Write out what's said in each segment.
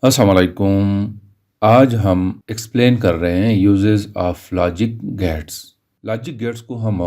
अस्सलाम वालेकुम। आज हम एक्सप्लेन कर रहे हैं uses of logic gates. Logic gates को हम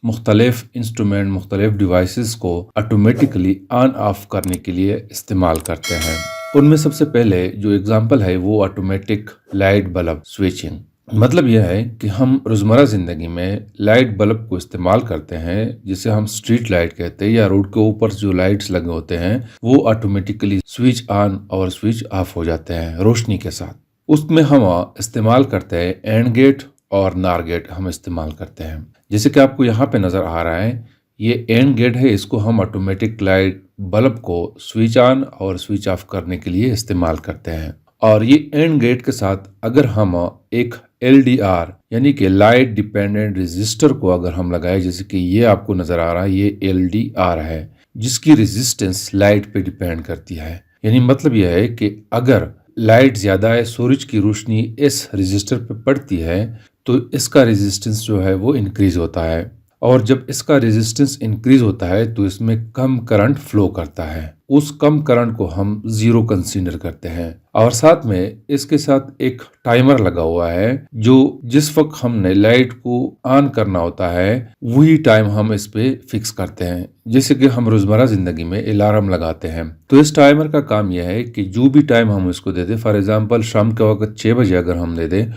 मुख्तलिफ इंस्ट्रूमेंट मुख्तलिफ डिवाइसेस को ऑटोमेटिकली ऑन ऑफ करने के लिए इस्तेमाल करते हैं। उनमें सबसे पहले जो एग्जांपल है वो ऑटोमेटिक लाइट बल्ब स्विचिंग। मतलब यह है कि हम रोज़मर्रा ज़िंदगी में लाइट बल्ब को इस्तेमाल करते हैं, जिसे हम स्ट्रीट लाइट कहते हैं, या रोड के ऊपर जो लाइट्स लगे होते हैं वो ऑटोमेटिकली स्विच ऑन और स्विच ऑफ हो जाते हैं रोशनी के साथ। उसमें हम इस्तेमाल करते हैं एंड गेट और नार गेट हम इस्तेमाल करते हैं। जैसे कि आपको यहाँ पे नज़र आ रहा है, ये एंड गेट है, इसको हम ऑटोमेटिक लाइट बल्ब को स्विच ऑन और स्विच ऑफ करने के लिए इस्तेमाल करते हैं। और ये एंड गेट के साथ अगर हम एक LDR यानी कि लाइट डिपेंडेंट रेजिस्टर को अगर हम लगाए, जैसे कि ये आपको नजर आ रहा है, ये LDR है जिसकी रेजिस्टेंस लाइट पे डिपेंड करती है। यानी मतलब यह है कि अगर लाइट ज्यादा है, सूरज की रोशनी इस रेजिस्टर पे पड़ती है तो इसका रेजिस्टेंस जो है वो इंक्रीज होता है, और जब इसका रेजिस्टेंस इंक्रीज होता है तो इसमें कम करंट फ्लो करता है। उस कम करंट को हम जीरो कंसीडर करते हैं। और साथ में इसके साथ एक टाइमर लगा हुआ है, जो जिस वक्त हमने लाइट को ऑन करना होता है वही टाइम हम इस पे फिक्स करते हैं। जैसे कि हम रोजमर्रा जिंदगी में अलार्म लगाते हैं, तो इस टाइमर का काम यह है कि जो भी टाइम हम इसको दे दें, फॉर एग्जाम्पल शाम के वक्त 6 बजे अगर हम दे दें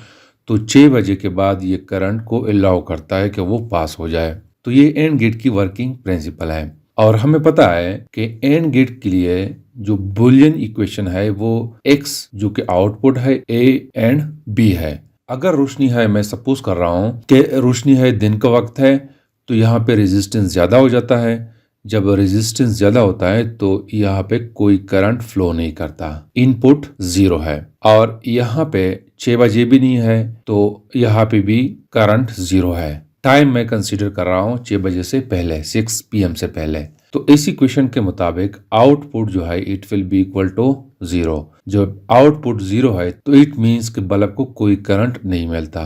तो 6 बजे के बाद ये करंट को अलाउ करता है कि वो पास हो जाए। तो ये एंड गेट की वर्किंग प्रिंसिपल है। और हमें पता है कि एंड गेट के लिए जो बुलियन इक्वेशन है वो x जो कि आउटपुट है a एंड b है। अगर रोशनी है, मैं सपोज कर रहा हूँ कि रोशनी है, दिन का वक्त है, तो यहाँ पे रेजिस्टेंस ज्यादा हो जाता है। जब रेजिस्टेंस ज्यादा होता है तो यहाँ पे कोई करंट फ्लो नहीं करता, इनपुट जीरो है। और यहाँ पे 6 बजे भी नहीं है तो यहाँ पे भी करंट जीरो है। टाइम मैं कंसीडर कर रहा हूँ 6 बजे से पहले, 6 PM से पहले। तो इस इक्वेशन के मुताबिक आउटपुट जो है it will be equal to zero. जब आउटपुट जीरो है तो इट मीन्स कि बल्ब को कोई करंट नहीं मिलता।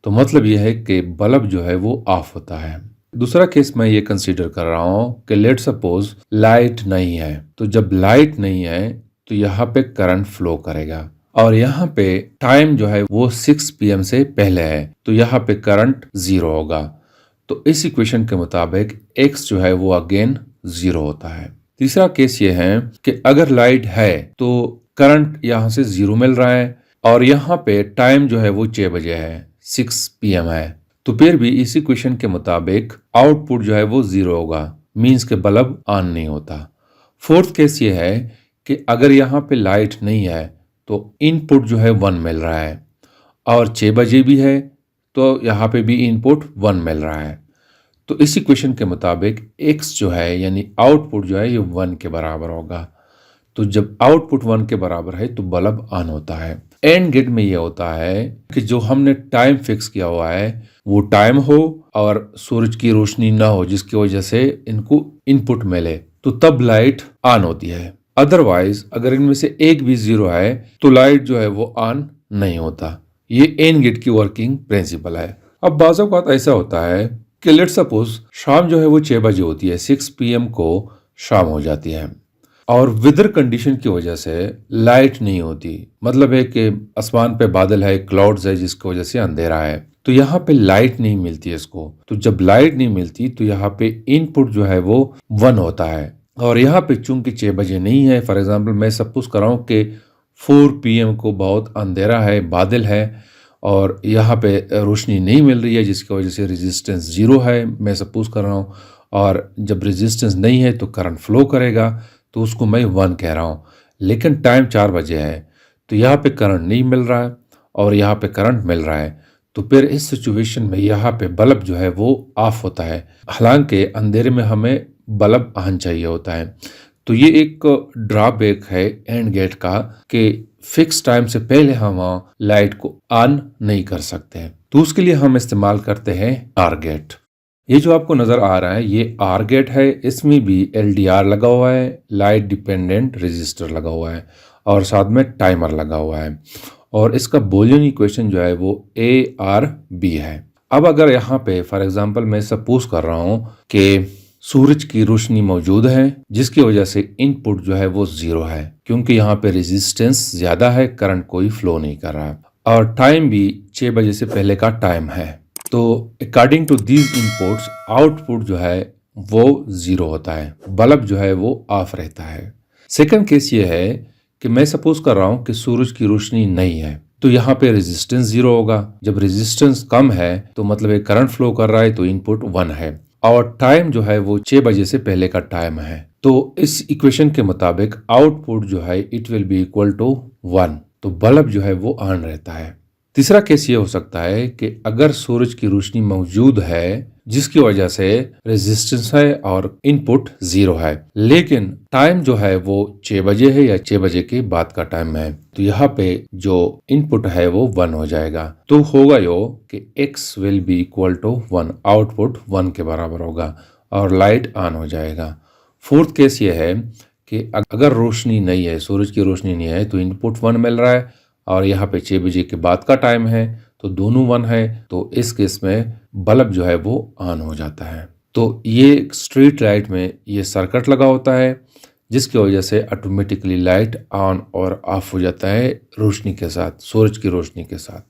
तो मतलब यह है कि बल्ब जो है वो ऑफ होता है। दूसरा केस मैं ये कंसीडर कर रहा हूँ कि लेट सपोज लाइट नहीं है। तो जब लाइट नहीं है तो यहाँ पे करंट फ्लो करेगा, और यहाँ पे टाइम जो है वो 6 PM से पहले है, तो यहाँ पे करंट जीरो होगा। तो इस इक्वेशन के मुताबिक x जो है वो अगेन जीरो होता है। तीसरा केस ये है कि अगर लाइट है तो करंट यहाँ से जीरो मिल रहा है, और यहाँ पे टाइम जो है वो 6 बजे है, 6 PM है, तो फिर भी इस इक्वेशन के मुताबिक आउटपुट जो है वो जीरो होगा, मीन्स के बल्ब ऑन नहीं होता। फोर्थ केस ये है कि अगर यहाँ पे लाइट नहीं है तो इनपुट जो है 1 मिल रहा है, और 6 बजे भी है तो यहाँ पे भी इनपुट 1 मिल रहा है। तो इस इक्वेशन के मुताबिक x जो है यानी आउटपुट जो है ये 1 के बराबर होगा। तो जब आउटपुट 1 के बराबर है तो बल्ब ऑन होता है। एंड गेट में यह होता है कि जो हमने टाइम फिक्स किया हुआ है वो टाइम हो और सूरज की रोशनी ना हो, जिसकी वजह से इनको इनपुट मिले, तो तब लाइट ऑन होती है। अदरवाइज अगर इनमें से एक भी जीरो है तो लाइट जो है वो ऑन नहीं होता। ये एंड गेट की वर्किंग प्रिंसिपल है। अब बाज़ औक़ात ऐसा होता है कि लेट सपोज शाम जो है वो 6 बजे होती है, 6 PM को शाम हो जाती है, और वेदर कंडीशन की वजह से लाइट नहीं होती। मतलब है कि आसमान पे बादल है, क्लाउड्स है, जिसकी वजह से अंधेरा है, तो यहाँ पे लाइट नहीं मिलती है इसको। तो जब लाइट नहीं मिलती तो यहाँ पे इनपुट जो है वो 1 होता है, और यहाँ पे चूंकि 6 बजे नहीं है, फॉर एग्जाम्पल मैं सपोज कर रहा हूँ कि 4 PM को बहुत अंधेरा है, बादल है, और यहाँ पे रोशनी नहीं मिल रही है, जिसकी वजह से रेजिस्टेंस जीरो है, मैं सपोज कर रहा हूँ। और जब रेजिस्टेंस नहीं है तो करंट फ्लो करेगा, तो उसको मैं 1 कह रहा हूँ। लेकिन टाइम 4 बजे है तो यहाँ पे करंट नहीं मिल रहा है और यहाँ पे करंट मिल रहा है, तो फिर इस सिचुएशन में यहाँ पे बल्ब जो है वो ऑफ होता है। हालांकि अंधेरे में हमें बल्ब ऑन चाहिए होता है। तो ये एक ड्रॉबैक है एंड गेट का कि फिक्स टाइम से पहले हम लाइट को ऑन नहीं कर सकते हैं। तो उसके लिए हम इस्तेमाल करते हैं आर गेट। ये जो आपको नजर आ रहा है ये आर गेट है, इसमें भी LDR लगा हुआ है, लाइट डिपेंडेंट रेजिस्टर लगा हुआ है, और साथ में टाइमर लगा हुआ है, और इसका बुलियन इक्वेशन जो है वो A R B है। अब अगर यहाँ पे फॉर एग्जांपल मैं सपोज कर रहा हूँ कि सूरज की रोशनी मौजूद है जिसकी वजह से इनपुट जो है वो 0 है, क्योंकि यहाँ पे रेजिस्टेंस ज्यादा है, करंट कोई फ्लो नहीं कर रहा है और टाइम भी 6 बजे से पहले का टाइम है। तो according to these inputs output जो है वो 0 होता है, बल्ब जो है वो ऑफ रहता है। सेकंड केस ये है कि मैं सपोज कर रहा हूँ कि सूरज की रोशनी नहीं है, तो यहाँ पे रेजिस्टेंस 0 होगा। जब रेजिस्टेंस कम है तो मतलब एक करंट फ्लो कर रहा है, तो इनपुट 1 है और टाइम जो है वो 6 बजे से पहले का टाइम है। तो इस इक्वेशन के मुताबिक आउटपुट जो है it will be equal to 1, तो बल्ब जो है वो ऑन रहता है। तीसरा केस ये हो सकता है कि अगर सूरज की रोशनी मौजूद है जिसकी वजह से रेजिस्टेंस है और इनपुट 0 है, लेकिन टाइम जो है वो 6 बजे है या 6 बजे के बाद का टाइम है, तो यहाँ पे जो इनपुट है वो 1 हो जाएगा। तो होगा यो कि x will be equal to 1, output 1 के बराबर होगा और लाइट ऑन हो जाएगा। फोर्थ केस ये है कि अगर रोशनी नहीं है, सूरज की रोशनी नहीं है, तो इनपुट 1 मिल रहा है और यहाँ पे 6 बजे के बाद का टाइम है, तो दोनों 1 है, तो इस केस में बल्ब जो है वो ऑन हो जाता है। तो ये स्ट्रीट लाइट में ये सर्किट लगा होता है जिसकी वजह से ऑटोमेटिकली लाइट ऑन और ऑफ हो जाता है रोशनी के साथ, सूरज की रोशनी के साथ।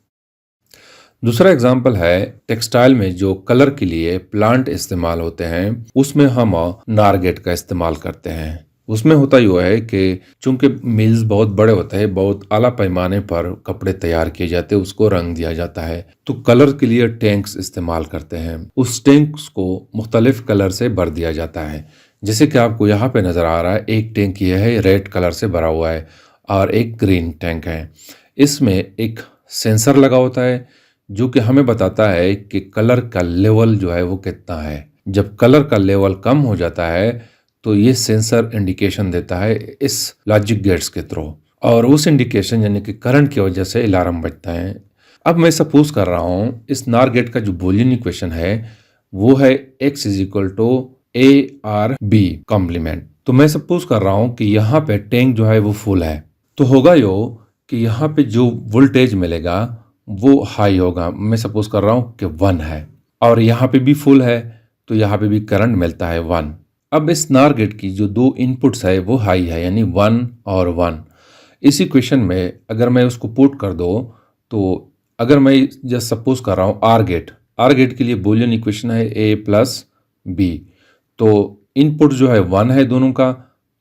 दूसरा एग्जाम्पल है टेक्सटाइल में जो कलर के लिए प्लांट इस्तेमाल होते हैं, उसमें हम नारगेट का इस्तेमाल करते हैं। उसमें होता ही है कि चूंकि मिल्स बहुत बड़े होते हैं, बहुत आला पैमाने पर कपड़े तैयार किए जाते हैं, उसको रंग दिया जाता है, तो कलर के लिए टैंक्स इस्तेमाल करते हैं। उस टैंक्स को मुख्तलिफ कलर से भर दिया जाता है, जैसे कि आपको यहाँ पे नजर आ रहा है। एक टैंक ये है रेड कलर से भरा हुआ है और एक ग्रीन टैंक है। इसमें एक सेंसर लगा होता है जो कि हमें बताता है कि कलर का लेवल जो है वो कितना है। जब कलर का लेवल कम हो जाता है तो ये सेंसर इंडिकेशन देता है इस लॉजिक गेट्स के थ्रू, और उस इंडिकेशन यानी कि करंट की वजह से अलार्म बजता है। अब मैं सपोज कर रहा हूँ इस नार गेट का जो बूलियन इक्वेशन है वो है x is equal to AR-B complement. तो मैं सपोज कर रहा हूँ कि यहाँ पे टैंक जो है वो फुल है, तो होगा यो कि यहाँ पे जो वोल्टेज मिलेगा वो हाई होगा। मैं सपोज कर रहा हूँ कि 1 है और यहाँ पे भी फुल है, तो यहाँ पे भी करंट मिलता है 1। अब इस नार गेट की जो दो इनपुट्स है वो हाई है, यानी 1 और 1। इस इक्वेशन में अगर मैं उसको पुट कर दो, तो अगर मैं जस्ट सपोज कर रहा हूँ आर गेट के लिए बूलियन इक्वेशन है A+B, तो इनपुट जो है 1 है दोनों का,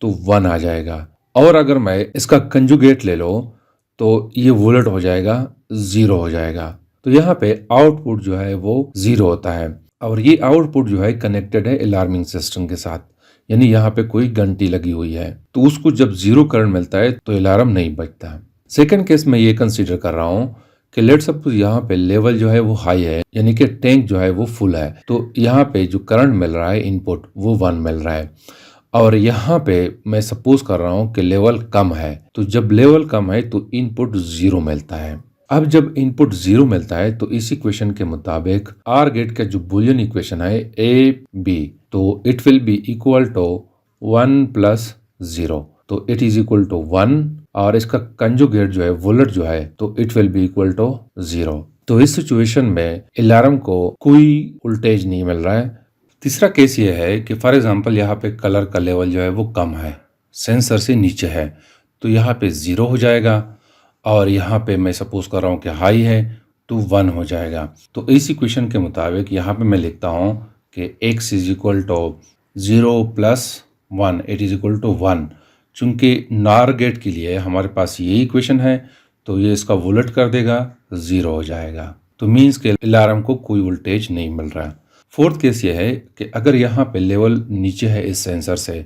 तो 1 आ जाएगा। और अगर मैं इसका कंजुगेट ले लो तो ये वोलट हो जाएगा, 0 हो जाएगा। तो यहाँ पे आउटपुट जो है वो 0 होता है और ये आउटपुट जो है कनेक्टेड है अलार्मिंग सिस्टम के साथ, यानी यहाँ पे कोई घंटी लगी हुई है, तो उसको जब 0 करंट मिलता है तो अलार्म नहीं बजता। सेकंड केस में ये कंसीडर कर रहा हूँ कि लेट सपोज यहाँ पे लेवल जो है वो हाई है, यानी कि टैंक जो है वो फुल है, तो यहाँ पे जो करंट मिल रहा है इनपुट वो 1 मिल रहा है। और यहाँ पे मैं सपोज कर रहा हूँ कि लेवल कम है, तो जब लेवल कम है तो इनपुट 0 मिलता है। अब जब इनपुट 0 मिलता है तो इस इक्वेशन के मुताबिक आर गेट का जो बूलियन इक्वेशन है A-B, तो it will be equal to 1 + 0, तो इट इज इक्वल टू 1, और इसका कंजुगेट जो है वोलट जो है तो it will be equal to 0। तो इस सिचुएशन में अलार्म को कोई वोल्टेज नहीं मिल रहा है। तीसरा केस ये है कि फॉर एग्जांपल यहाँ पे कलर का लेवल जो है वो कम है, सेंसर से नीचे है, तो यहाँ पे 0 हो जाएगा, और यहाँ पे मैं सपोज कर रहा हूँ कि हाई है तो 1 हो जाएगा। तो इस इक्वेशन के मुताबिक यहाँ पे मैं लिखता हूँ कि x is equal to 0 + 1, it is equal to 1। चूंकि नार गेट के लिए हमारे पास ये इक्वेशन है, तो ये इसका वोल्ट कर देगा, 0 हो जाएगा। तो मीन्स के अलार्म को कोई वोल्टेज नहीं मिल रहा है। फोर्थ केस ये है कि अगर यहाँ पे लेवल नीचे है इस सेंसर से,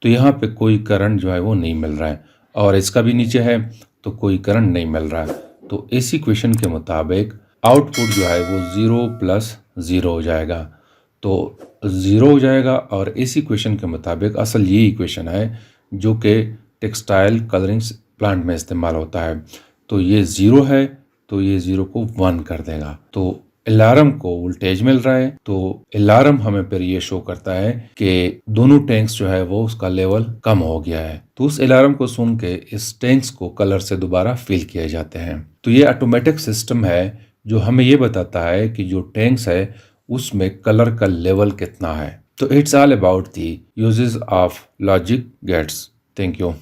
तो यहाँ पे कोई करंट जो है वो नहीं मिल रहा है, और इसका भी नीचे है तो कोई करंट नहीं मिल रहा है। तो इस इक्वेशन के मुताबिक आउटपुट जो है वो 0 + 0 हो जाएगा, तो 0 हो जाएगा। और इस इक्वेशन के मुताबिक असल ये इक्वेशन है जो कि टेक्सटाइल कलरिंग प्लांट में इस्तेमाल होता है, तो ये 0 है तो ये 0 को 1 कर देगा, तो अलार्म को वोल्टेज मिल रहा है। तो अलार्म हमें फिर ये शो करता है कि दोनों टैंक्स जो है वो उसका लेवल कम हो गया है, तो उस अलार्म को सुन के इस टैंक्स को कलर से दोबारा फिल किए जाते हैं। तो ये ऑटोमेटिक सिस्टम है जो हमें ये बताता है कि जो टैंक्स है उसमें कलर का लेवल कितना है। तो it's all about the uses of logic gates. Thank you.